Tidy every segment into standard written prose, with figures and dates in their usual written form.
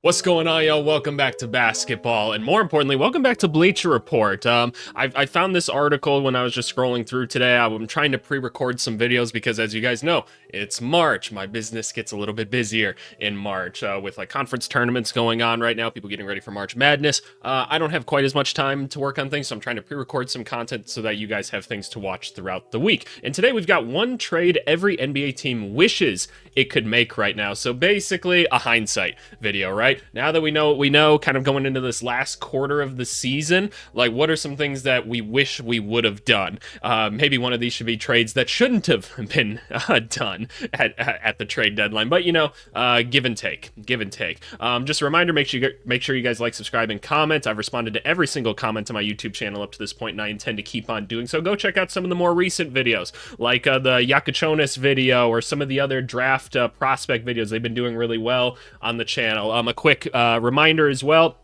What's going on, y'all? Welcome back to basketball, and more importantly, welcome back to Bleacher Report. I found this article when I was just scrolling through today. I'm trying to pre-record some videos because, as you guys know, it's March. My business gets a little bit busier in March with like conference tournaments going on right now, people getting ready for March Madness. I don't have quite as much time to work on things, so I'm trying to pre-record some content so that you guys have things to watch throughout the week. And today we've got one trade every NBA team wishes it could make right now. So basically, a hindsight video, right? Now that we know what we know, kind of going into this last quarter of the season, like what are some things that we wish we would have done? Maybe one of these should be trades that shouldn't have been done at the trade deadline. But give and take. Just a reminder: make sure you guys like, subscribe, and comment. I've responded to every single comment on my YouTube channel up to this point, and I intend to keep on doing so. Go check out some of the more recent videos, like the Yakachonis video or some of the other draft prospect videos. They've been doing really well on the channel. A quick reminder as well,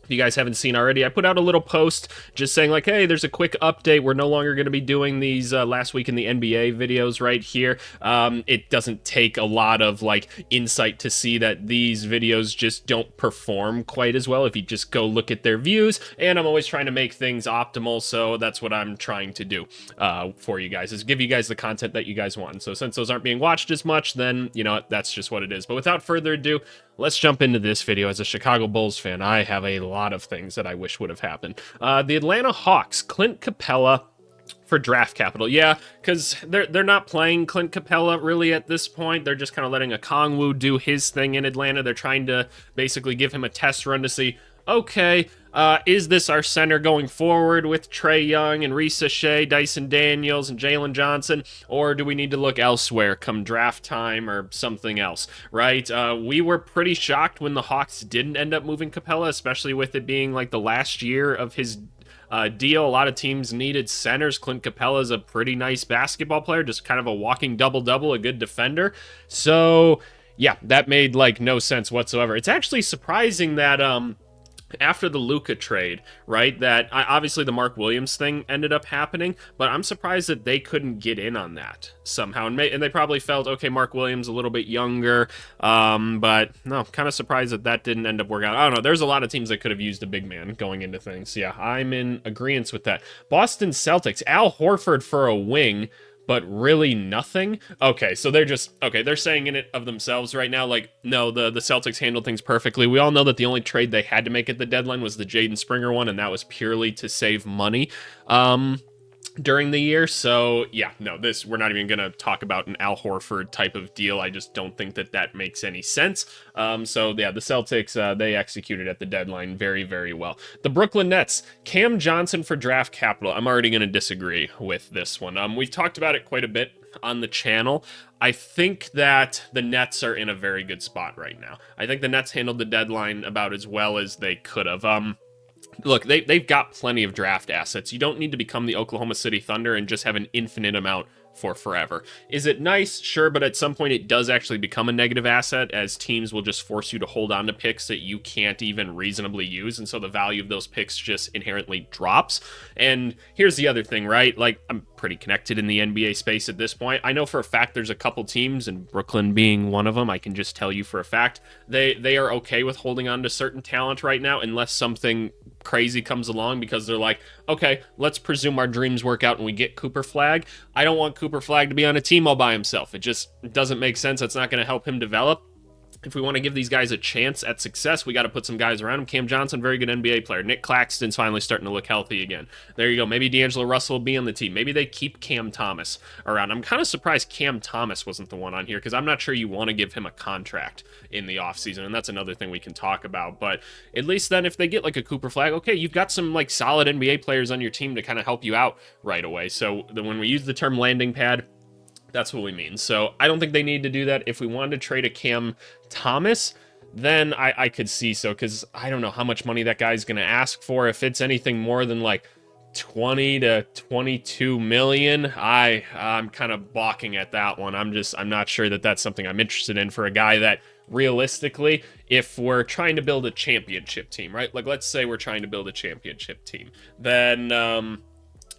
if you guys haven't seen already, I put out a little post just saying like, hey, there's a quick update. We're no longer going to be doing these last week in the NBA videos right here. It doesn't take a lot of like insight to see that these videos just don't perform quite as well if you just go look at their views. And I'm always trying to make things optimal, so that's what I'm trying to do for you guys, is give you guys the content that you guys want. So since those aren't being watched as much, then that's just what it is. But without further ado, let's jump into this video. As a Chicago Bulls fan, I have a lot of things that I wish would have happened. The Atlanta Hawks, Clint Capella for draft capital. Yeah, because they're not playing Clint Capella really at this point. They're just kind of letting Okongwu do his thing in Atlanta. They're trying to basically give him a test run to see, okay, is this our center going forward with Trae Young and Risa Shea, Dyson Daniels, and Jalen Johnson, or do we need to look elsewhere come draft time or something else, right? We were pretty shocked when the Hawks didn't end up moving Capella, especially with it being like the last year of his deal. A lot of teams needed centers. Clint Capella is a pretty nice basketball player, just kind of a walking double-double, a good defender. So, yeah, that made like no sense whatsoever. It's actually surprising that after the Luka trade, right, that obviously the Mark Williams thing ended up happening, but I'm surprised that they couldn't get in on that somehow. And they probably felt, okay, Mark Williams a little bit younger, but no, kind of surprised that didn't end up working out. I don't know. There's a lot of teams that could have used a big man going into things. Yeah, I'm in agreement with that. Boston Celtics, Al Horford for a wing, but really nothing. Okay, so they're saying in it of themselves right now, like, no, the Celtics handled things perfectly. We all know that the only trade they had to make at the deadline was the Jaden Springer one, and that was purely to save money during the year. So yeah, no, we're not even gonna talk about an Al Horford type of deal. I just don't think that makes any sense. So yeah, the Celtics, they executed at the deadline very, very well. The Brooklyn Nets, Cam Johnson for draft capital. I'm already gonna disagree with this one. We've talked about it quite a bit on the channel. I think that the Nets are in a very good spot right now. I think the Nets handled the deadline about as well as they could have. Look, they've got plenty of draft assets. You don't need to become the Oklahoma City Thunder and just have an infinite amount for forever. Is it nice? Sure, but at some point it does actually become a negative asset, as teams will just force you to hold on to picks that you can't even reasonably use, and so the value of those picks just inherently drops. And here's the other thing, right? Like, I'm pretty connected in the NBA space at this point. I know for a fact there's a couple teams, and Brooklyn being one of them, I can just tell you for a fact, they are okay with holding on to certain talent right now unless something crazy comes along, because they're like, okay, let's presume our dreams work out and we get Cooper Flagg. I don't want Cooper Flagg to be on a team all by himself. It just doesn't make sense. That's not going to help him develop. If we want to give these guys a chance at success, we got to put some guys around him. Cam Johnson, very good NBA player. Nick Claxton's finally starting to look healthy again. There you go. Maybe D'Angelo Russell will be on the team. Maybe they keep Cam Thomas around. I'm kind of surprised Cam Thomas wasn't the one on here, because I'm not sure you want to give him a contract in the offseason, and that's another thing we can talk about. But at least then if they get like a Cooper Flagg, okay, you've got some like solid NBA players on your team to kind of help you out right away. So when we use the term landing pad, that's what we mean. So I don't think they need to do that. If we wanted to trade a Cam Thomas, then I could see so, because I don't know how much money that guy's going to ask for. If it's anything more than like 20 to 22 million, I'm kind of balking at that one. I'm not sure that that's something I'm interested in for a guy that, realistically, if we're trying to build a championship team, right? Like, let's say we're trying to build a championship team, then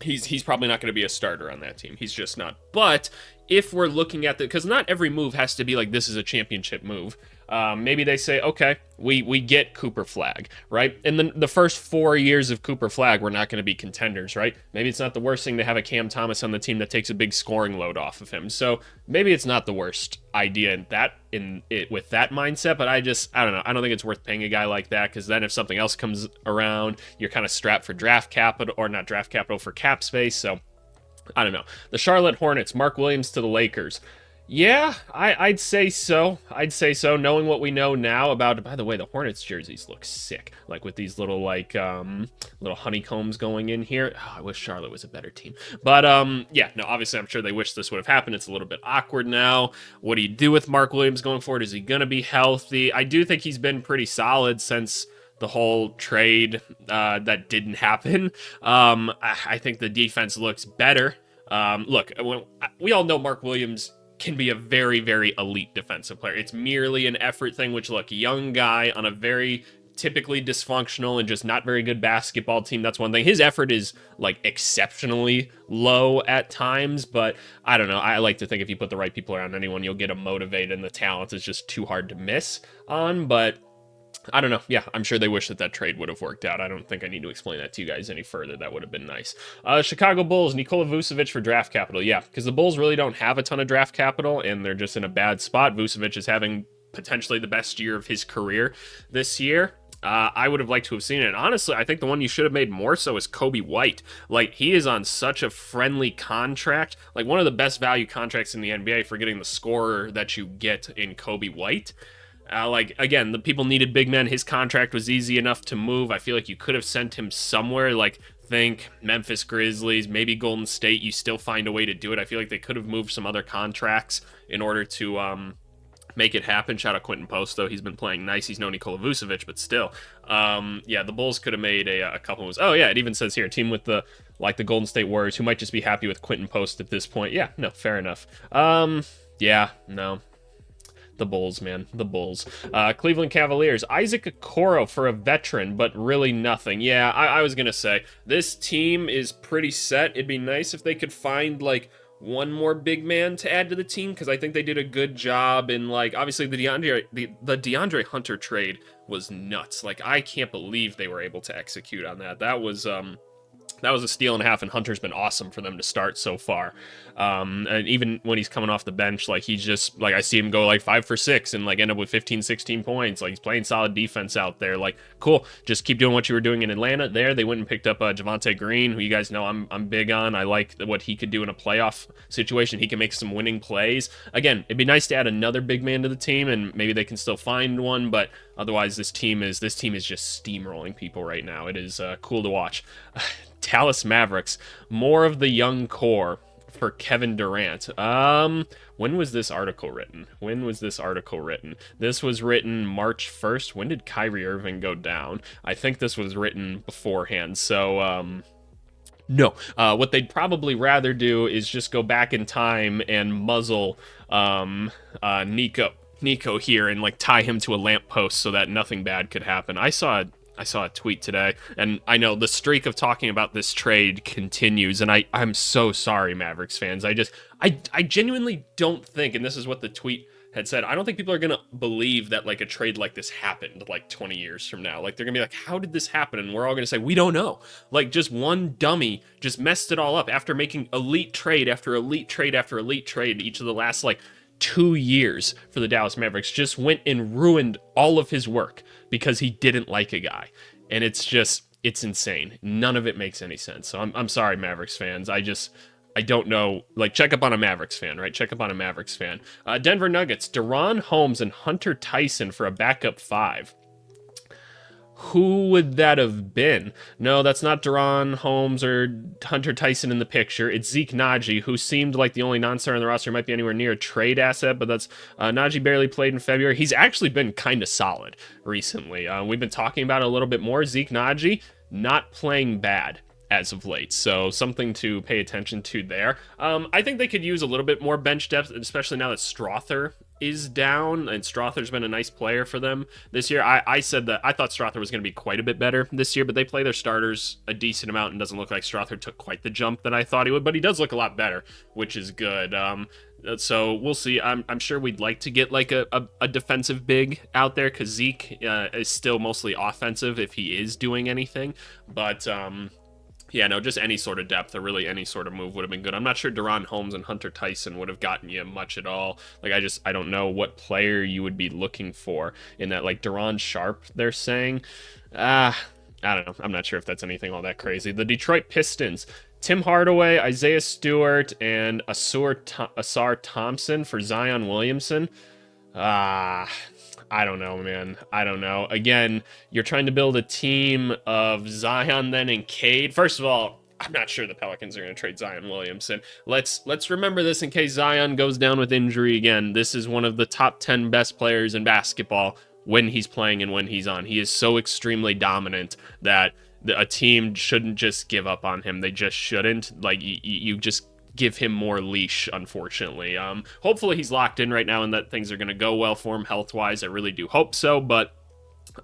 he's probably not going to be a starter on that team. He's just not. But if we're looking at because not every move has to be like, this is a championship move. Maybe they say, okay, we get Cooper Flag, right? And then the first 4 years of Cooper Flag, we're not going to be contenders, right? Maybe it's not the worst thing to have a Cam Thomas on the team that takes a big scoring load off of him. So maybe it's not the worst idea with that mindset. But I don't know. I don't think it's worth paying a guy like that, because then if something else comes around, you're kind of strapped for draft capital, or not draft capital, for cap space. So I don't know. The Charlotte Hornets, Mark Williams to the Lakers. Yeah, I'd say so. I'd say so, knowing what we know now about, by the way, the Hornets jerseys look sick. Like with these little little honeycombs going in here. Oh, I wish Charlotte was a better team. But yeah, no, obviously I'm sure they wish this would have happened. It's a little bit awkward now. What do you do with Mark Williams going forward? Is he going to be healthy? I do think he's been pretty solid since the whole trade that didn't happen. I think the defense looks better. Look, we all know Mark Williams can be a very, very elite defensive player. It's merely an effort thing, which, look, young guy on a very typically dysfunctional and just not very good basketball team, that's one thing. His effort is, like, exceptionally low at times, but I don't know. I like to think if you put the right people around anyone, you'll get them motivated, and the talent is just too hard to miss on, but I don't know. Yeah, I'm sure they wish that trade would have worked out. I don't think I need to explain that to you guys any further. That would have been nice. Chicago Bulls, Nikola Vucevic for draft capital. Yeah, because the Bulls really don't have a ton of draft capital, and they're just in a bad spot. Vucevic is having potentially the best year of his career this year. I would have liked to have seen it. And honestly, I think the one you should have made more so is Kobe White. Like, he is on such a friendly contract, like one of the best value contracts in the NBA for getting the scorer that you get in Kobe White. Like, again, the people needed big men. His contract was easy enough to move. I feel like you could have sent him somewhere, like, think Memphis Grizzlies, maybe Golden State. You still find a way to do it. I feel like they could have moved some other contracts in order to make it happen. Shout out Quentin Post, though. He's been playing nice. He's no Nikola Vucevic, but still. Yeah, the Bulls could have made a couple moves. Oh, yeah, it even says here, team with the Golden State Warriors, who might just be happy with Quentin Post at this point. Yeah, no, fair enough. Yeah, no. The Bulls, man. The Bulls. Cleveland Cavaliers. Isaac Okoro for a veteran, but really nothing. Yeah, I was going to say, this team is pretty set. It'd be nice if they could find, like, one more big man to add to the team, because I think they did a good job in, like, obviously the DeAndre Hunter trade was nuts. Like, I can't believe they were able to execute on that. That was a steal and a half, and Hunter's been awesome for them to start so far. And even when he's coming off the bench, like, he's just, like, I see him go, like, 5 for 6 and, like, end up with 15, 16 points. Like, he's playing solid defense out there. Like, cool. Just keep doing what you were doing in Atlanta there. They went and picked up Javonte Green, who you guys know I'm big on. I like what he could do in a playoff situation. He can make some winning plays. Again, it'd be nice to add another big man to the team, and maybe they can still find one, but otherwise this team is just steamrolling people right now. It is cool to watch. Dallas Mavericks, more of the young core for Kevin Durant. When was this article written? This was written March 1st. When did Kyrie Irving go down? I think this was written beforehand. So, no. What they'd probably rather do is just go back in time and muzzle Nico here and, like, tie him to a lamppost so that nothing bad could happen. I saw a tweet today, and I know the streak of talking about this trade continues, and I'm so sorry, Mavericks fans. I genuinely don't think, and this is what the tweet had said, I don't think people are going to believe that, like, a trade like this happened, like, 20 years from now. Like, they're going to be like, how did this happen? And we're all going to say, we don't know. Like, just one dummy just messed it all up after making elite trade after elite trade after elite trade each of the last, like, 2 years for the Dallas Mavericks, just went and ruined all of his work because he didn't like a guy. And it's insane. None of it makes any sense. So I'm sorry, Mavericks fans. I don't know. Like, check up on a Mavericks fan, right? Check up on a Mavericks fan. Denver Nuggets, Deron Holmes and Hunter Tyson for a backup 5. Who would that have been? No, that's not Deron Holmes or Hunter Tyson in the picture. It's Zeke Naji, who seemed like the only non-star on the roster, might be anywhere near a trade asset, but that's Naji barely played in February. He's actually been kind of solid recently. We've been talking about it a little bit more. Zeke Naji, not playing bad as of late, so something to pay attention to there. I think they could use a little bit more bench depth, especially now that Strother is down, and Strother's been a nice player for them this year. I said that I thought Strother was going to be quite a bit better this year, but they play their starters a decent amount, and doesn't look like Strother took quite the jump that I thought he would, but he does look a lot better, which is good. So we'll see. I'm sure we'd like to get like a defensive big out there, because Zeke is still mostly offensive if he is doing anything, but yeah, no, just any sort of depth, or really any sort of move would have been good. I'm not sure Deron Holmes and Hunter Tyson would have gotten you much at all. Like, I don't know what player you would be looking for in that. Like, Deron Sharp, they're saying. I don't know. I'm not sure if that's anything all that crazy. The Detroit Pistons. Tim Hardaway, Isaiah Stewart, and Asar Thompson for Zion Williamson. I don't know, man. I don't know. Again, you're trying to build a team of Zion then and Cade. First of all, I'm not sure the Pelicans are going to trade Zion Williamson. Let's remember this in case Zion goes down with injury again. This is one of the top 10 best players in basketball when he's playing and when he's on. He is so extremely dominant that a team shouldn't just give up on him. They just shouldn't. Like, you just give him more leash, unfortunately. Hopefully he's locked in right now and that things are going to go well for him health-wise. I really do hope so, but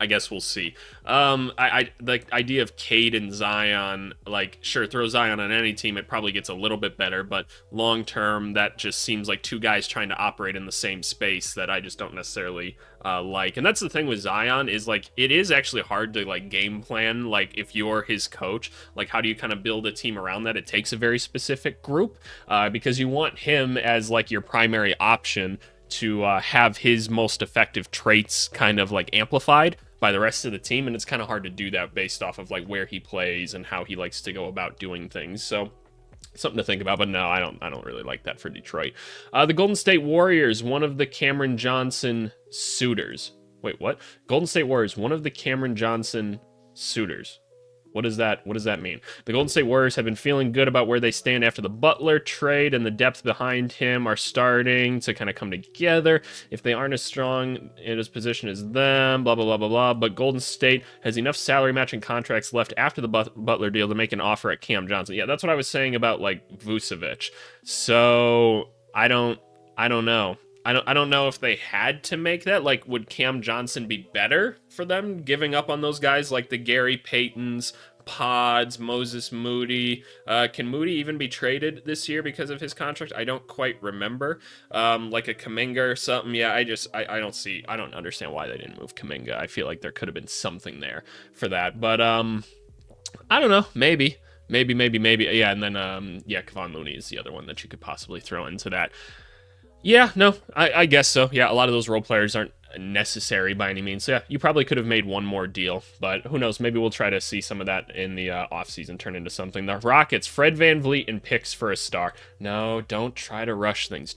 I guess we'll see. The idea of Cade and Zion, like, sure, throw Zion on any team, it probably gets a little bit better, but long term, that just seems like two guys trying to operate in the same space that I just don't necessarily like. And that's the thing with Zion, is like, it is actually hard to like game plan, like if you're his coach, like how do you kind of build a team around that? It takes a very specific group, because you want him as like your primary option to have his most effective traits kind of like amplified by the rest of the team, and it's kind of hard to do that based off of like where he plays and how he likes to go about doing things. So something to think about, but no, I don't really like that for Detroit. The Golden State Warriors, one of the Cameron Johnson suitors. Wait, what? Golden State Warriors, one of the Cameron Johnson suitors. What does that mean? The Golden State Warriors have been feeling good about where they stand after the Butler trade, and the depth behind him are starting to kind of come together. If they aren't as strong in his position as them, blah, blah, blah, blah, blah. But Golden State has enough salary matching contracts left after the Butler deal to make an offer at Cam Johnson. Yeah, that's what I was saying about, like, Vucevic. So, I don't know. I don't know if they had to make that. Like, would Cam Johnson be better for them giving up on those guys like the Gary Paytons, Pods, Moses Moody? Can Moody even be traded this year because of his contract? I don't quite remember. Like a Kuminga or something. Yeah, I don't understand why they didn't move Kuminga. I feel like there could have been something there for that. But I don't know. Maybe. Yeah, and then Kevon Looney is the other one that you could possibly throw into that. Yeah, no, I guess so. Yeah, a lot of those role players aren't necessary by any means. So yeah, you probably could have made one more deal, but who knows? Maybe we'll try to see some of that in the offseason turn into something. The Rockets, Fred VanVleet and picks for a star. No, don't try to rush things.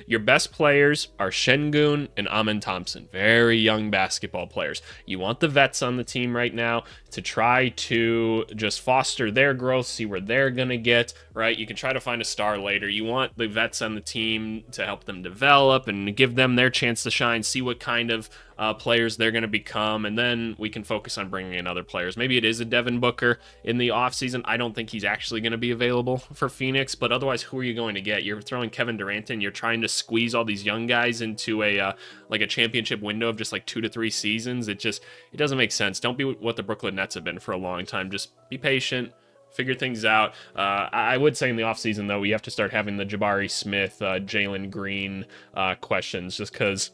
Your best players are Şengün and Amen Thompson. Very young basketball players. You want the vets on the team right now to try to just foster their growth, see where they're going to get, right? You can try to find a star later. You want the vets on the team to help them develop and give them their chance to shine, see what kind of players they're going to become, and then we can focus on bringing in other players. Maybe it is a Devin Booker in the offseason. I don't think he's actually going to be available for Phoenix, but otherwise, who are you going to get? You're throwing Kevin Durant in. You're trying to squeeze all these young guys into a championship window of just like 2 to 3 seasons. It doesn't make sense. Don't be what the Brooklyn Nets have been for a long time. Just be patient. Figure things out. I would say in the offseason, though, we have to start having the Jabari Smith, Jalen Green questions, just because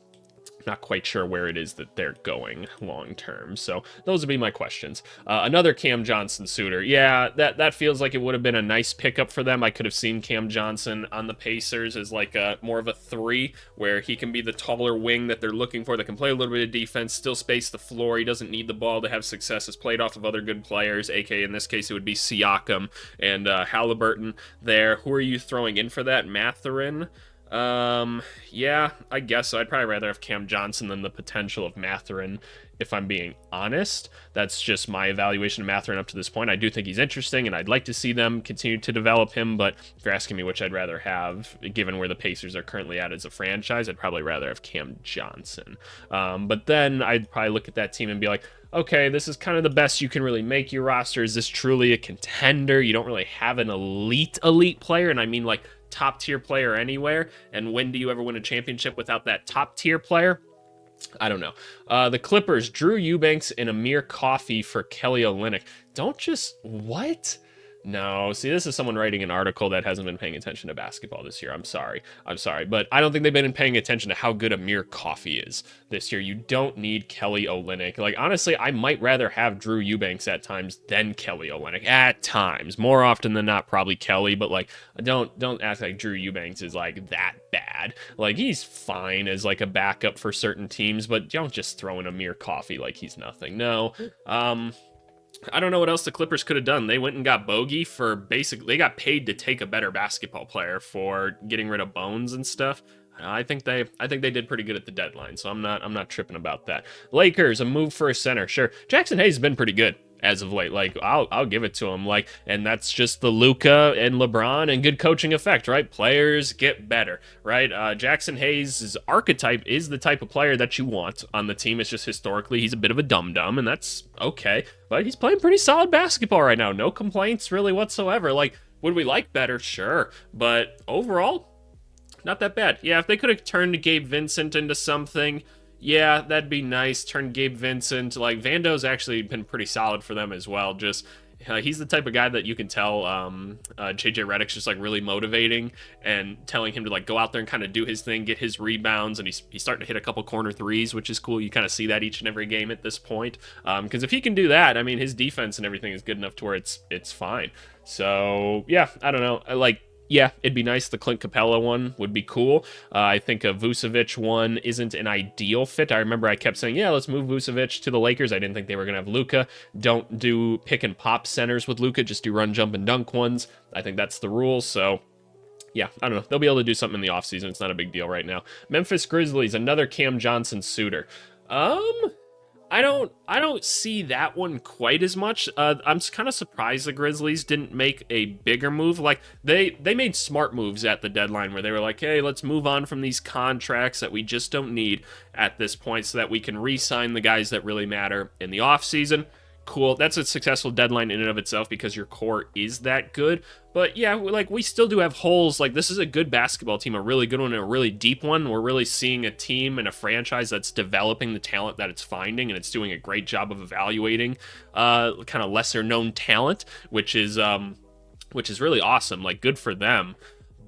not quite sure where it is that they're going long term. So those would be my questions. Another Cam Johnson suitor. Yeah, that feels like it would have been a nice pickup for them. I could have seen Cam Johnson on the Pacers as like more of a 3, where he can be the taller wing that they're looking for, that can play a little bit of defense, still space the floor. He doesn't need the ball to have success. Is played off of other good players, aka in this case it would be Siakam and Halliburton there. Who are you throwing in for that? Mathurin? Yeah, I guess so. I'd probably rather have Cam Johnson than the potential of Mathurin, if I'm being honest. That's just my evaluation of Mathurin up to this point. I do think he's interesting, and I'd like to see them continue to develop him, but if you're asking me which I'd rather have, given where the Pacers are currently at as a franchise, I'd probably rather have Cam Johnson. But then I'd probably look at that team and be like, okay, this is kind of the best you can really make your roster. Is this truly a contender? You don't really have an elite player, and I mean like top tier player anywhere. And when do you ever win a championship without that top tier player? I don't know. The Clippers, Drew Eubanks and Amir Coffey for Kelly Olynyk. Don't just... What? No, see, this is someone writing an article that hasn't been paying attention to basketball this year. I'm sorry, but I don't think they've been paying attention to how good Amir Coffey is this year. You don't need Kelly Olynyk. Like, honestly, I might rather have Drew Eubanks at times than Kelly Olynyk. At times. More often than not, probably Kelly, but, like, don't act like Drew Eubanks is, like, that bad. Like, he's fine as, like, a backup for certain teams, but don't just throw in Amir Coffey like he's nothing. No. I don't know what else the Clippers could have done. They went and got Bogey for basically, they got paid to take a better basketball player for getting rid of Bones and stuff. I think they did pretty good at the deadline, so I'm not tripping about that. Lakers, a move for a center, sure. Jackson Hayes has been pretty good as of late. Like, I'll give it to him. Like, and that's just the Luka and LeBron and good coaching effect, right? Players get better, right? Jackson Hayes' archetype is the type of player that you want on the team. It's just historically he's a bit of a dum-dum, and that's okay. But he's playing pretty solid basketball right now. No complaints really whatsoever. Like, would we like better? Sure. But overall, not that bad. Yeah, if they could have turned Gabe Vincent into something, yeah, that'd be nice. Turn Gabe Vincent. Like, Vando's actually been pretty solid for them as well. Just, he's the type of guy that you can tell JJ Redick's just, like, really motivating and telling him to, like, go out there and kind of do his thing, get his rebounds, and he's starting to hit a couple corner threes, which is cool. You kind of see that each and every game at this point. Because if he can do that, I mean, his defense and everything is good enough to where it's fine. So, yeah, I don't know. Like, yeah, it'd be nice. The Clint Capella one would be cool. I think a Vucevic one isn't an ideal fit. I remember I kept saying, yeah, let's move Vucevic to the Lakers. I didn't think they were going to have Luka. Don't do pick and pop centers with Luka. Just do run, jump, and dunk ones. I think that's the rule. So, yeah, I don't know. They'll be able to do something in the offseason. It's not a big deal right now. Memphis Grizzlies, another Cam Johnson suitor. I don't see that one quite as much. I'm kind of surprised the Grizzlies didn't make a bigger move. Like, they made smart moves at the deadline where they were like, hey, let's move on from these contracts that we just don't need at this point so that we can re-sign the guys that really matter in the offseason. Cool. That's a successful deadline in and of itself because your core is that good. But yeah, like, we still do have holes. Like, this is a good basketball team, a really good one and a really deep one. We're really seeing a team and a franchise that's developing the talent that it's finding, and it's doing a great job of evaluating kind of lesser known talent, which is really awesome. Like, good for them.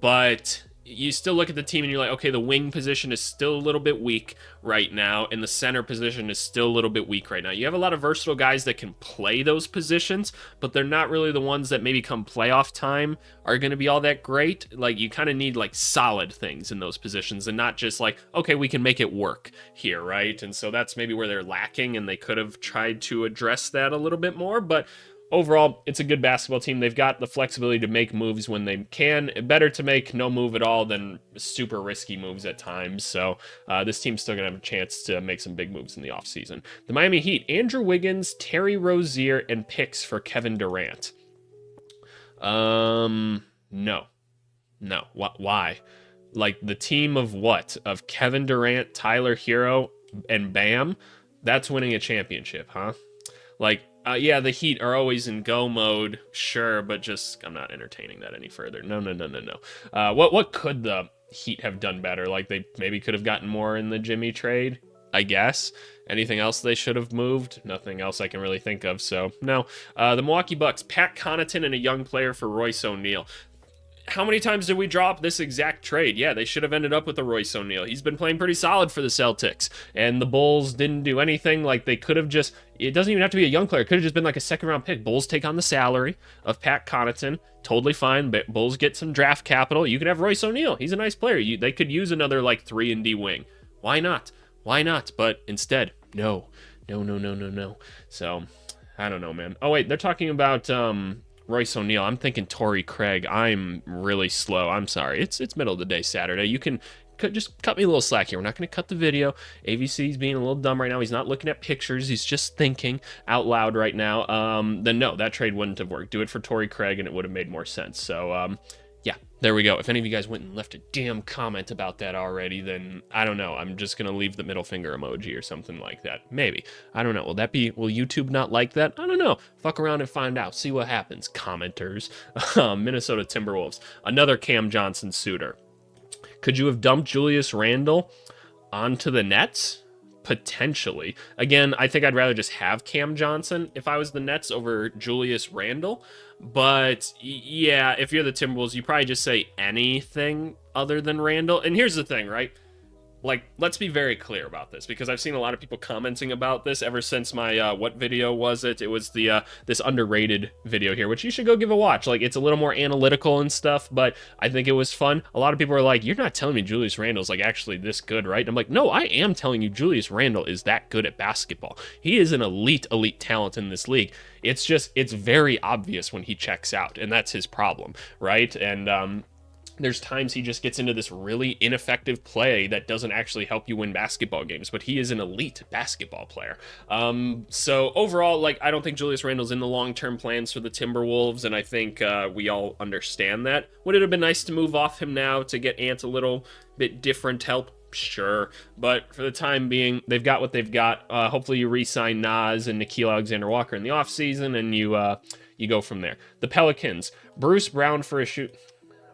But you still look at the team and you're like, okay, the wing position is still a little bit weak right now, and the center position is still a little bit weak right now. You have a lot of versatile guys that can play those positions, but they're not really the ones that maybe come playoff time are going to be all that great. Like, you kind of need, like, solid things in those positions and not just like, okay, we can make it work here, right? And so that's maybe where they're lacking, and they could have tried to address that a little bit more, but overall, it's a good basketball team. They've got the flexibility to make moves when they can. Better to make no move at all than super risky moves at times. So this team's still going to have a chance to make some big moves in the offseason. The Miami Heat, Andrew Wiggins, Terry Rozier, and picks for Kevin Durant. No. Why? Like, the team of what? Of Kevin Durant, Tyler Hero, and Bam? That's winning a championship, huh? Like, yeah, the Heat are always in go mode, sure, but just, I'm not entertaining that any further. No. What could the Heat have done better? Like, they maybe could have gotten more in the Jimmy trade, I guess. Anything else they should have moved? Nothing else I can really think of, so no. The Milwaukee Bucks, Pat Connaughton and a young player for Royce O'Neal. How many times did we drop this exact trade? Yeah, they should have ended up with a Royce O'Neal. He's been playing pretty solid for the Celtics, and the Bulls didn't do anything. Like, they could have just, it doesn't even have to be a young player. It could have just been like a second-round pick. Bulls take on the salary of Pat Connaughton. Totally fine. But Bulls get some draft capital. You can have Royce O'Neal. He's a nice player. They could use another, like, 3-and-D wing. Why not? But instead, no. So, I don't know, man. Oh, wait, they're talking about Royce O'Neal. I'm thinking Torrey Craig. I'm really slow. I'm sorry. It's middle of the day Saturday. You can just cut me a little slack here. We're not going to cut the video. AVC's being a little dumb right now. He's not looking at pictures. He's just thinking out loud right now. Then no, that trade wouldn't have worked. Do it for Torrey Craig and it would have made more sense. So, Yeah, there we go. If any of you guys went and left a damn comment about that already, then I don't know. I'm just going to leave the middle finger emoji or something like that. Maybe. I don't know. Will YouTube not like that? I don't know. Fuck around and find out. See what happens, commenters. Minnesota Timberwolves. Another Cam Johnson suitor. Could you have dumped Julius Randle onto the Nets? Potentially. Again, I think I'd rather just have Cam Johnson if I was the Nets over Julius Randle. But yeah, if you're the Timberwolves, you probably just say anything other than Randle. And here's the thing, right? Like, let's be very clear about this, because I've seen a lot of people commenting about this ever since my, what video was it? It was the, this underrated video here, which you should go give a watch. Like, it's a little more analytical and stuff, but I think it was fun. A lot of people are like, you're not telling me Julius Randle's, like, actually this good, right? And I'm like, no, I am telling you Julius Randle is that good at basketball. He is an elite talent in this league. It's just, it's very obvious when he checks out, and that's his problem, right? And, there's times he just gets into this really ineffective play that doesn't actually help you win basketball games, but he is an elite basketball player. So overall, like, I don't think Julius Randle's in the long-term plans for the Timberwolves, and I think we all understand that. Would it have been nice to move off him now to get Ant a little bit different help? Sure, but for the time being, they've got what they've got. Hopefully you re-sign Nas and Nickeil Alexander-Walker in the offseason, and you go from there. The Pelicans, Bruce Brown for a shoot.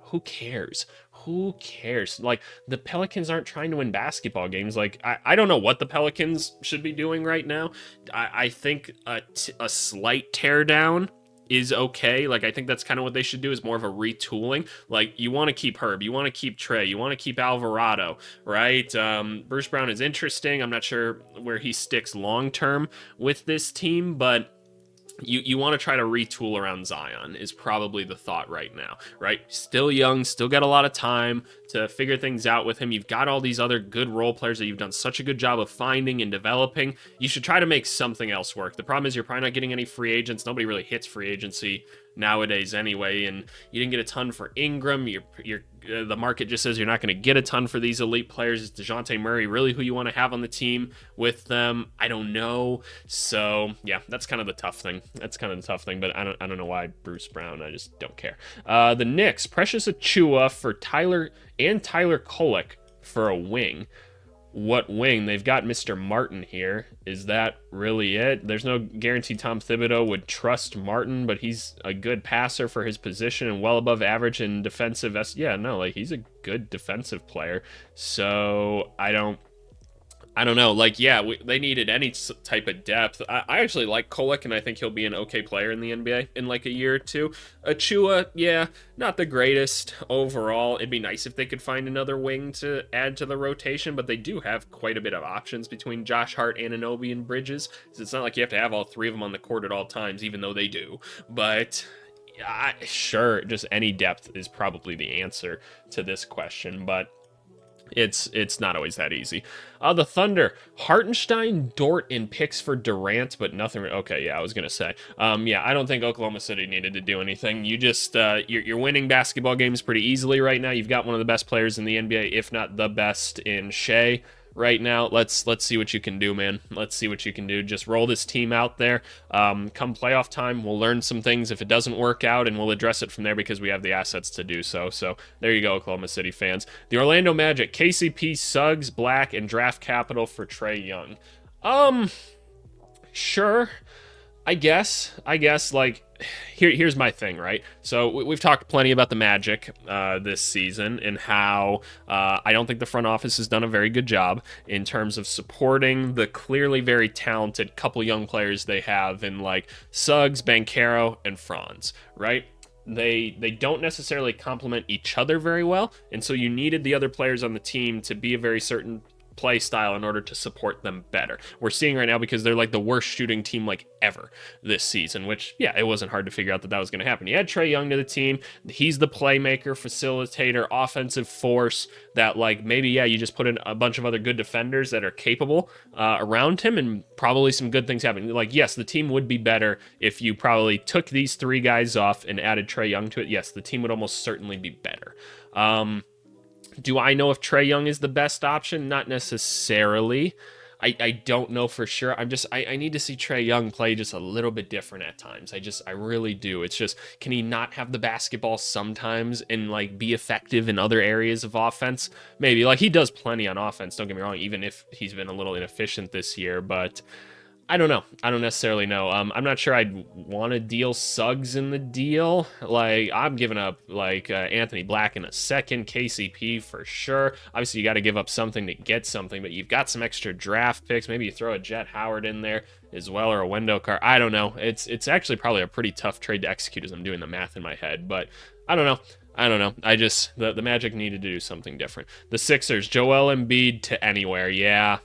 Who cares? Who cares? Like, the Pelicans aren't trying to win basketball games. Like, I don't know what the Pelicans should be doing right now. I think a slight teardown is okay. Like, I think that's kind of what they should do, is more of a retooling. Like, you want to keep Herb, you want to keep Trey, you want to keep Alvarado, right? Bruce Brown is interesting. I'm not sure where he sticks long-term with this team, but you want to try to retool around Zion is probably the thought right now, right? Still young, still got a lot of time to figure things out with him. You've got all these other good role players that you've done such a good job of finding and developing. You should try to make something else work. The problem is you're probably not getting any free agents. Nobody really hits free agency nowadays anyway, and you didn't get a ton for Ingram. The market just says you're not going to get a ton for these elite players. Is DeJounte Murray really who you want to have on the team with them? I don't know. So yeah, that's kind of the tough thing. But I don't know why Bruce Brown. I just don't care. The Knicks, Precious Achiuwa for Tyler Kolek for a wing. What wing? They've got Mr. Martin here. Is that really it? There's no guarantee Tom Thibodeau would trust Martin, but he's a good passer for his position and well above average in defensive. Yeah, no, like, he's a good defensive player. So I don't know. Like, yeah, they needed any type of depth. I actually like Kolek, and I think he'll be an okay player in the NBA in like a year or two. Achiuwa, yeah, not the greatest overall. It'd be nice if they could find another wing to add to the rotation, but they do have quite a bit of options between Josh Hart, Anunoby, and Bridges. So it's not like you have to have all three of them on the court at all times, even though they do. But sure, just any depth is probably the answer to this question, but it's not always that easy. The Thunder, Hartenstein, Dort, and picks for Durant, but nothing. Okay, yeah, I was gonna say. Yeah, I don't think Oklahoma City needed to do anything. You just you're winning basketball games pretty easily right now. You've got one of the best players in the NBA, if not the best, in Shea. Right now, let's see what you can do, man. Let's see what you can do. Just roll this team out there. Come playoff time, we'll learn some things if it doesn't work out, and we'll address it from there because we have the assets to do so. So there you go, Oklahoma City fans. The Orlando Magic, KCP, Suggs, Black, and draft capital for Trae Young. Sure. I guess, like, here's my thing, right? So we've talked plenty about the Magic this season and how I don't think the front office has done a very good job in terms of supporting the clearly very talented couple young players they have in, like, Suggs, Banchero, and Franz, right? They don't necessarily complement each other very well, and so you needed the other players on the team to be a very certain play style in order to support them better. We're seeing right now because they're like the worst shooting team like ever this season, which, yeah, it wasn't hard to figure out that was going to happen. You had Trae Young to the team. He's the playmaker, facilitator, offensive force that, like, maybe, yeah, you just put in a bunch of other good defenders that are capable around him and probably some good things happen. Like, yes, the team would be better if you probably took these three guys off and added Trae Young to it. Yes, the team would almost certainly be better. Do I know if Trae Young is the best option? Not necessarily. I don't know for sure. I need to see Trae Young play just a little bit different at times. I really do. It's just, can he not have the basketball sometimes and like be effective in other areas of offense? Maybe. Like, he does plenty on offense, don't get me wrong, even if he's been a little inefficient this year, but I don't know. I don't necessarily know. I'm not sure I'd want to deal Suggs in the deal. Like, I'm giving up, like, Anthony Black in a second, KCP for sure. Obviously, you got to give up something to get something, but you've got some extra draft picks. Maybe you throw a Jet Howard in there as well, or a window card. I don't know. It's actually probably a pretty tough trade to execute as I'm doing the math in my head, but I don't know. I don't know. The Magic needed to do something different. The Sixers, Joel Embiid to anywhere. Yeah.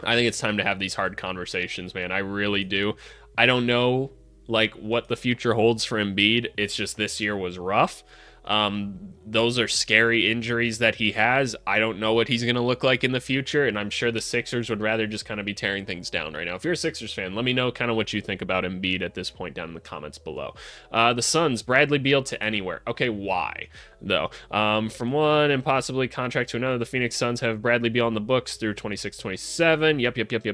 I think it's time to have these hard conversations, man. I really do. I don't know, like, what the future holds for Embiid. It's just this year was rough. Those are scary injuries that he has. I don't know what he's going to look like in the future, and I'm sure the Sixers would rather just kind of be tearing things down right now. If you're a Sixers fan, let me know kind of what you think about Embiid at this point down in the comments below. The Suns, Bradley Beal to anywhere. Okay, why, though? From one and possibly contract to another, the Phoenix Suns have Bradley Beal on the books through 26-27.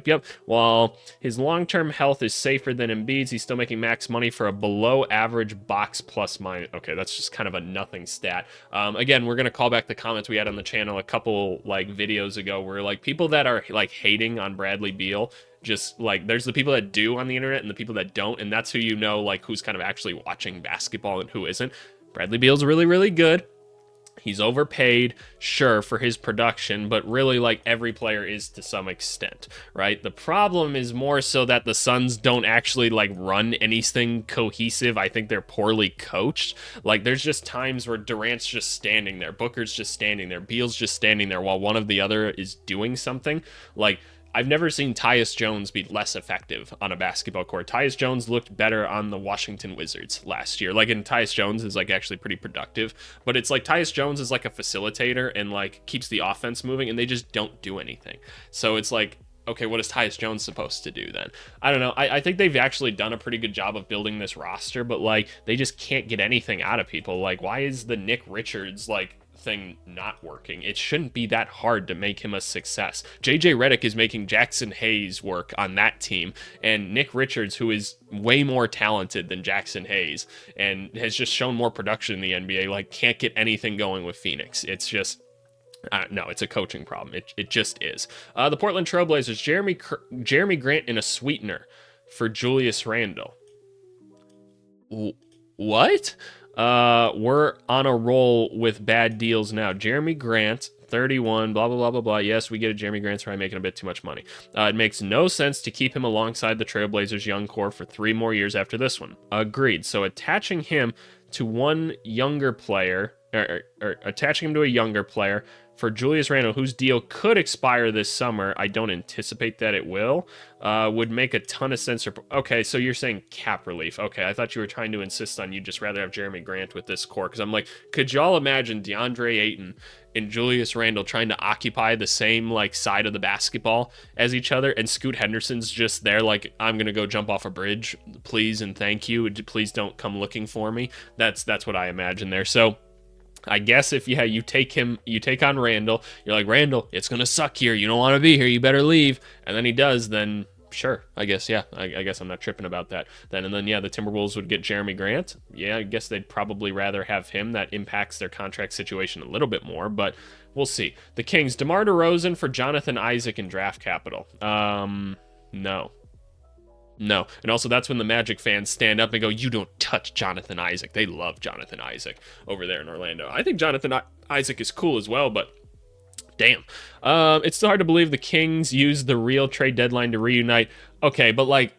Yep. While his long-term health is safer than Embiid's, he's still making max money for a below-average box plus minus. Okay, that's just kind of a nothing stat. Again, we're gonna call back the comments we had on the channel a couple like videos ago where like people that are like hating on Bradley Beal, just like there's the people that do on the internet and the people that don't, and that's who you know like who's kind of actually watching basketball and who isn't. Bradley Beal's really, really good. He's overpaid, sure, for his production, but really, like, every player is to some extent, right? The problem is more so that the Suns don't actually, like, run anything cohesive. I think they're poorly coached. Like, there's just times where Durant's just standing there, Booker's just standing there, Beal's just standing there while one of the other is doing something. Like, I've never seen Tyus Jones be less effective on a basketball court. Tyus Jones looked better on the Washington Wizards last year. Like, and Tyus Jones is like actually pretty productive, but it's like Tyus Jones is like a facilitator and like keeps the offense moving, and they just don't do anything. So it's like, okay, what is Tyus Jones supposed to do then? I don't know. I think they've actually done a pretty good job of building this roster, but like they just can't get anything out of people. Like, why is the Nick Richards like thing not working? It shouldn't be that hard to make him a success. JJ Redick is making Jackson Hayes work on that team, and Nick Richards, who is way more talented than Jackson Hayes and has just shown more production in the NBA, like can't get anything going with Phoenix. It's just no, it's a coaching problem. It just is. The Portland Trailblazers, Jeremy Grant in a sweetener for Julius Randle. What? We're on a roll with bad deals now. Jeremy Grant, 31, blah, blah, blah, blah, blah. Yes, we get it. Jeremy Grant's probably making a bit too much money. It makes no sense to keep him alongside the Trailblazers' young core for 3 more years after this one. Agreed. So attaching him to one younger player, or attaching him to a younger player for Julius Randle, whose deal could expire this summer, I don't anticipate that it will, would make a ton of sense. Okay, so you're saying cap relief. Okay, I thought you were trying to insist on you'd just rather have Jeremy Grant with this core, because I'm like, could y'all imagine DeAndre Ayton and Julius Randle trying to occupy the same like side of the basketball as each other, and Scoot Henderson's just there like, I'm gonna go jump off a bridge, please and thank you, please don't come looking for me. That's what I imagine there. So I guess if you take on Randle, you're like, Randle, it's gonna suck here, you don't want to be here, you better leave, and then he does, then sure, I guess, yeah, I guess I'm not tripping about that then. And then yeah, the Timberwolves would get Jeremy Grant. Yeah, I guess they'd probably rather have him. That impacts their contract situation a little bit more, but we'll see. The Kings, DeMar DeRozan for Jonathan Isaac in draft capital. No. And also, that's when the Magic fans stand up and go, you don't touch Jonathan Isaac. They love Jonathan Isaac over there in Orlando. I think Jonathan Isaac is cool as well, but damn. It's still hard to believe the Kings used the real trade deadline to reunite. Okay, but like,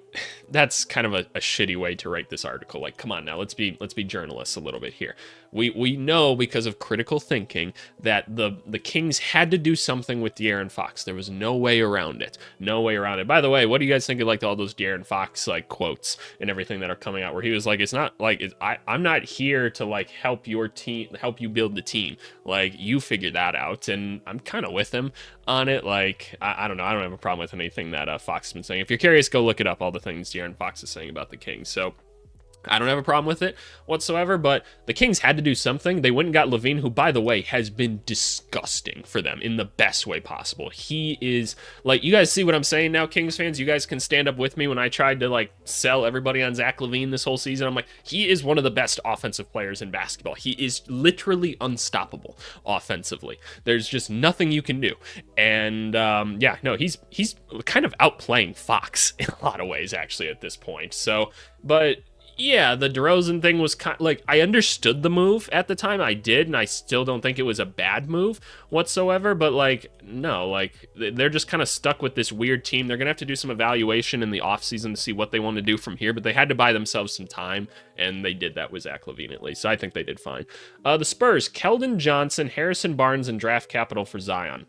that's kind of a shitty way to write this article. Like, come on now, let's be journalists a little bit here. We know because of critical thinking that the Kings had to do something with De'Aaron Fox. There was no way around it. No way around it. By the way, what do you guys think of like all those De'Aaron Fox like quotes and everything that are coming out where he was like, it's not like I'm not here to like help your team, help you build the team. Like, you figure that out, and I'm kind of with him on it. Like, I don't know. I don't have a problem with anything that Fox has been saying. If you're curious, go look it up. All the things De'Aaron Fox is saying about the Kings. So I don't have a problem with it whatsoever, but the Kings had to do something. They went and got Levine, who, by the way, has been disgusting for them in the best way possible. He is, like, you guys see what I'm saying now, Kings fans? You guys can stand up with me when I tried to, like, sell everybody on Zach LaVine this whole season. I'm like, he is one of the best offensive players in basketball. He is literally unstoppable offensively. There's just nothing you can do. And, yeah, no, he's kind of outplaying Fox in a lot of ways, actually, at this point. So, but yeah, the DeRozan thing was kind of, like, I understood the move at the time. I did, and I still don't think it was a bad move whatsoever. But, like, no, like, they're just kind of stuck with this weird team. They're going to have to do some evaluation in the offseason to see what they want to do from here. But they had to buy themselves some time, and they did that with Zach LaVine at least. So I think they did fine. The Spurs, Keldon Johnson, Harrison Barnes, and draft capital for Zion.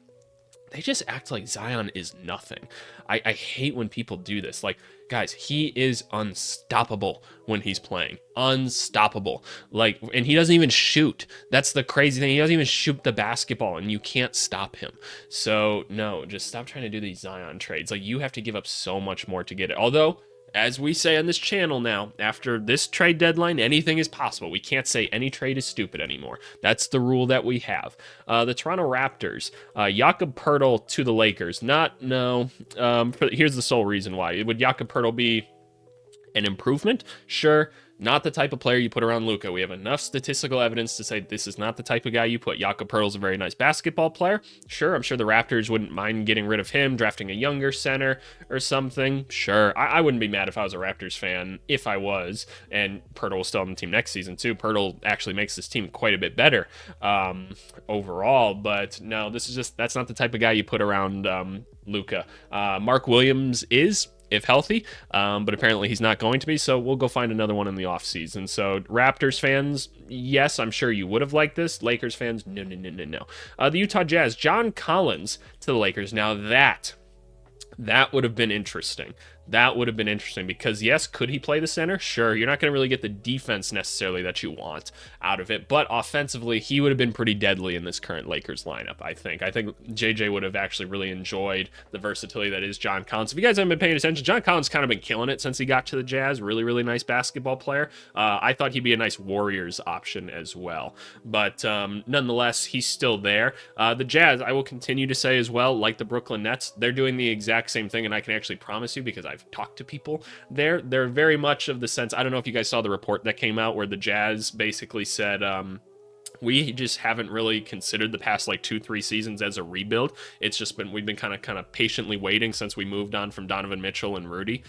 They just act like Zion is nothing. I hate when people do this. Like, guys, he is unstoppable when he's playing. Unstoppable. Like, and he doesn't even shoot. That's the crazy thing. He doesn't even shoot the basketball, and you can't stop him. So, no, just stop trying to do these Zion trades. Like, you have to give up so much more to get it. Although, as we say on this channel now, after this trade deadline, anything is possible. We can't say any trade is stupid anymore. That's the rule that we have. The Toronto Raptors, Jakob Poeltl to the Lakers. Here's the sole reason why. Would Jakob Poeltl be an improvement? Sure. Not the type of player you put around Luka. We have enough statistical evidence to say this is not the type of guy you put. Jakob Poeltl's a very nice basketball player. Sure, I'm sure the Raptors wouldn't mind getting rid of him, drafting a younger center or something. Sure, I wouldn't be mad if I was a Raptors fan, if I was, and Poeltl was still on the team next season too. Poeltl actually makes this team quite a bit better overall, but no, that's not the type of guy you put around Luka. Mark Williams is, if healthy, but apparently he's not going to be, so we'll go find another one in the offseason. So Raptors fans, yes, I'm sure you would have liked this. Lakers fans, no. The Utah Jazz, John Collins to the Lakers. Now that would have been interesting. That would have been interesting because, yes, could he play the center? Sure, you're not going to really get the defense necessarily that you want out of it, but offensively, he would have been pretty deadly in this current Lakers lineup, I think. I think JJ would have actually really enjoyed the versatility that is John Collins. If you guys haven't been paying attention, John Collins kind of been killing it since he got to the Jazz. Really, really nice basketball player. I thought he'd be a nice Warriors option as well, but nonetheless, he's still there. The Jazz, I will continue to say as well, like the Brooklyn Nets, they're doing the exact same thing, and I can actually promise you, because I've talked to people there, they're very much of the sense, I don't know if you guys saw the report that came out where the Jazz basically said, we just haven't really considered the past like 2-3 seasons as a rebuild. It's just been, we've been kind of patiently waiting since we moved on from Donovan Mitchell and Rudy.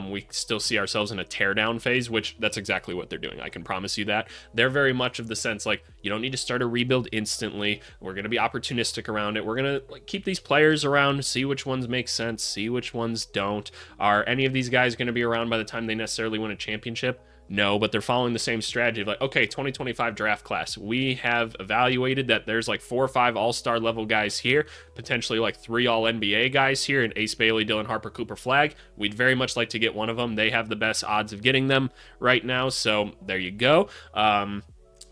We still see ourselves in a teardown phase, which that's exactly what they're doing. I can promise you that. They're very much of the sense like, you don't need to start a rebuild instantly. We're going to be opportunistic around it. We're going to keep these players around, see which ones make sense, see which ones don't. Are any of these guys going to be around by the time they necessarily win a championship? No, but they're following the same strategy of like, okay, 2025 draft class. We have evaluated that there's like 4 or 5 all-star level guys here, potentially like 3 all-NBA guys here, and Ace Bailey, Dylan Harper, Cooper Flagg. We'd very much like to get one of them. They have the best odds of getting them right now, so there you go.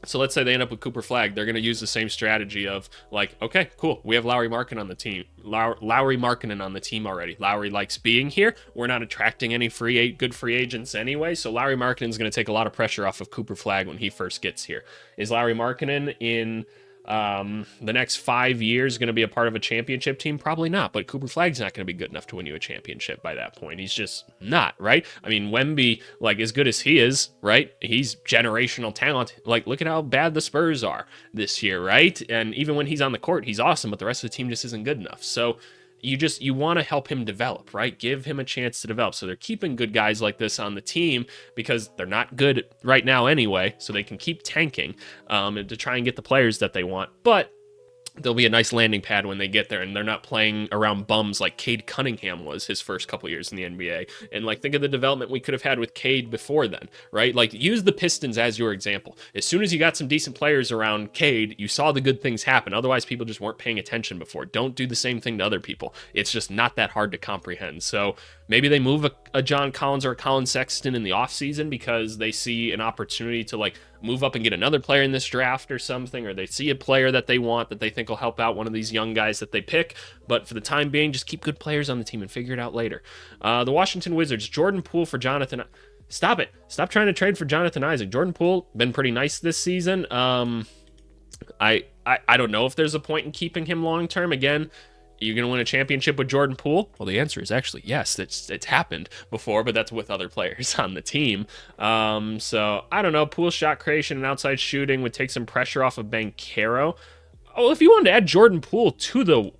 So let's say they end up with Cooper Flagg. They're going to use the same strategy of like, okay, cool. We have Lauri Markkanen on the team. Lauri Markkanen on the team already. Lauri likes being here. We're not attracting any good free agents anyway. So Lauri Markkanen is going to take a lot of pressure off of Cooper Flagg when he first gets here. Is Lauri Markkanen in the next 5 years going to be a part of a championship team? Probably not, but Cooper Flagg's not going to be good enough to win you a championship by that point. He's just not, right? I mean, Wemby, like, as good as he is, right? He's generational talent. Like, look at how bad the Spurs are this year, right? And even when he's on the court, he's awesome, but the rest of the team just isn't good enough. So you want to help him develop, right? Give him a chance to develop. So they're keeping good guys like this on the team because they're not good right now anyway, so they can keep tanking to try and get the players that they want. But there'll be a nice landing pad when they get there, and they're not playing around bums like Cade Cunningham was his first couple years in the NBA. And like, think of the development we could have had with Cade before then, right? Like, use the Pistons as your example. As soon as you got some decent players around Cade, you saw the good things happen. Otherwise, people just weren't paying attention before. Don't do the same thing to other people. It's just not that hard to comprehend. So maybe they move a John Collins or a Colin Sexton in the offseason because they see an opportunity to like move up and get another player in this draft or something, or they see a player that they want that they think will help out one of these young guys that they pick. But for the time being, just keep good players on the team and figure it out later. The Washington Wizards, Jordan Poole for Jonathan. stop it. Stop trying to trade for Jonathan Isaac. Jordan Poole been pretty nice this season. I don't know if there's a point in keeping him long term. Again, you're going to win a championship with Jordan Poole? Well, the answer is actually yes. It's happened before, but that's with other players on the team. So I don't know. Poole's shot creation and outside shooting would take some pressure off of Banchero. Oh, if you wanted to add Jordan Poole to the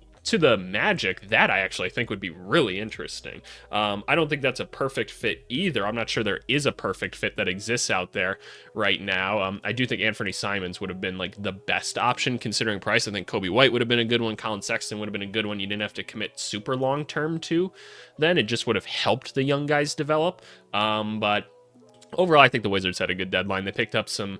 Magic, that I actually think would be really interesting. I don't think that's a perfect fit either. I'm not sure there is a perfect fit that exists out there right now. I do think Anthony Simons would have been like the best option considering price. I think Kobe White would have been a good one. Colin Sexton would have been a good one. You didn't have to commit super long term to. Then it just would have helped the young guys develop. But overall, I think the Wizards had a good deadline. They picked up some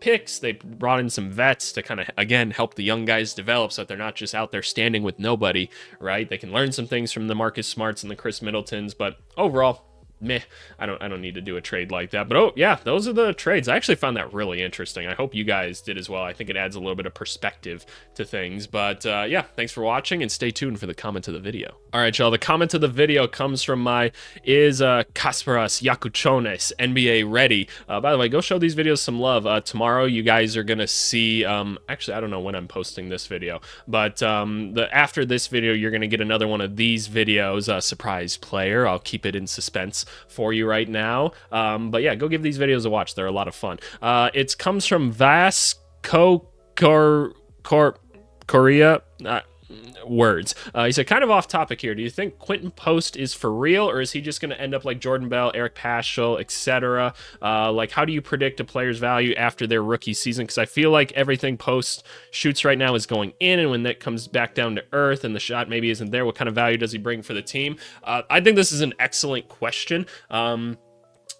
picks. They brought in some vets to kind of, again, help the young guys develop so that they're not just out there standing with nobody, right? They can learn some things from the Marcus Smarts and the Chris Middletons, but overall, meh, I don't need to do a trade like that. But oh yeah, those are the trades. I actually found that really interesting. I hope you guys did as well. I think it adds a little bit of perspective to things. But yeah, thanks for watching and stay tuned for the comment of the video. All right, y'all, the comment of the video comes from my Kasparas Yakuchones NBA ready. By the way, go show these videos some love. Tomorrow you guys are gonna see actually I don't know when I'm posting this video, but after this video you're gonna get another one of these videos, surprise player. I'll keep it in suspense for you right now. But yeah, go give these videos a watch. They're a lot of fun. It comes from Vasco Korea. Words. He said, kind of off topic here. Do you think Quentin Post is for real, or is he just going to end up like Jordan Bell, Eric Paschal, etc.? Like, how do you predict a player's value after their rookie season? Because I feel like everything Post shoots right now is going in, and when that comes back down to earth and the shot maybe isn't there, what kind of value does he bring for the team? I think this is an excellent question.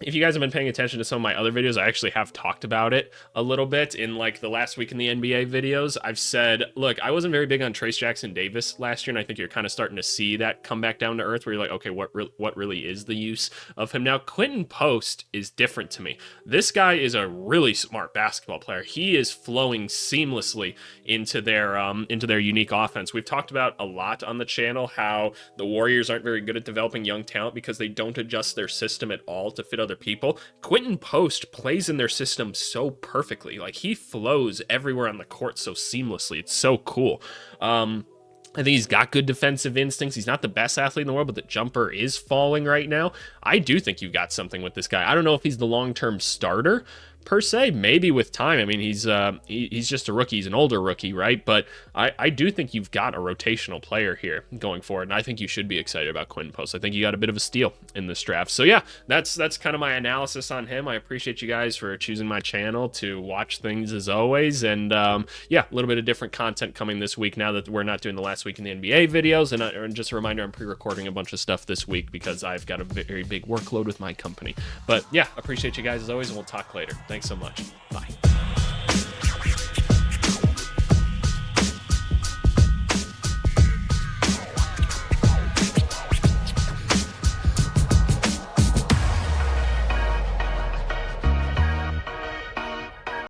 If you guys have been paying attention to some of my other videos, I actually have talked about it a little bit in like the last week in the NBA videos. I've said, look, I wasn't very big on Trace Jackson Davis last year, and I think you're kind of starting to see that come back down to earth where you're like, okay, what really is the use of him? Now, Quentin Post is different to me. This guy is a really smart basketball player. He is flowing seamlessly into their unique offense. We've talked about a lot on the channel how the Warriors aren't very good at developing young talent because they don't adjust their system at all to fit other people. Quentin Post plays in their system so perfectly. Like, he flows everywhere on the court so seamlessly. It's so cool. I think he's got good defensive instincts. He's not the best athlete in the world, but the jumper is falling right now. I do think you've got something with this guy. I don't know if he's the long-term starter per se, maybe with time. I mean, he's just a rookie. He's an older rookie, right? But I do think you've got a rotational player here going forward, and I think you should be excited about Quentin Post. I think you got a bit of a steal in this draft. So yeah, that's kind of my analysis on him. I appreciate you guys for choosing my channel to watch things as always, and yeah, a little bit of different content coming this week now that we're not doing the last week in the NBA videos. And just a reminder, I'm pre-recording a bunch of stuff this week because I've got a very big workload with my company. But yeah, appreciate you guys as always, and we'll talk later. Thanks so much. Bye.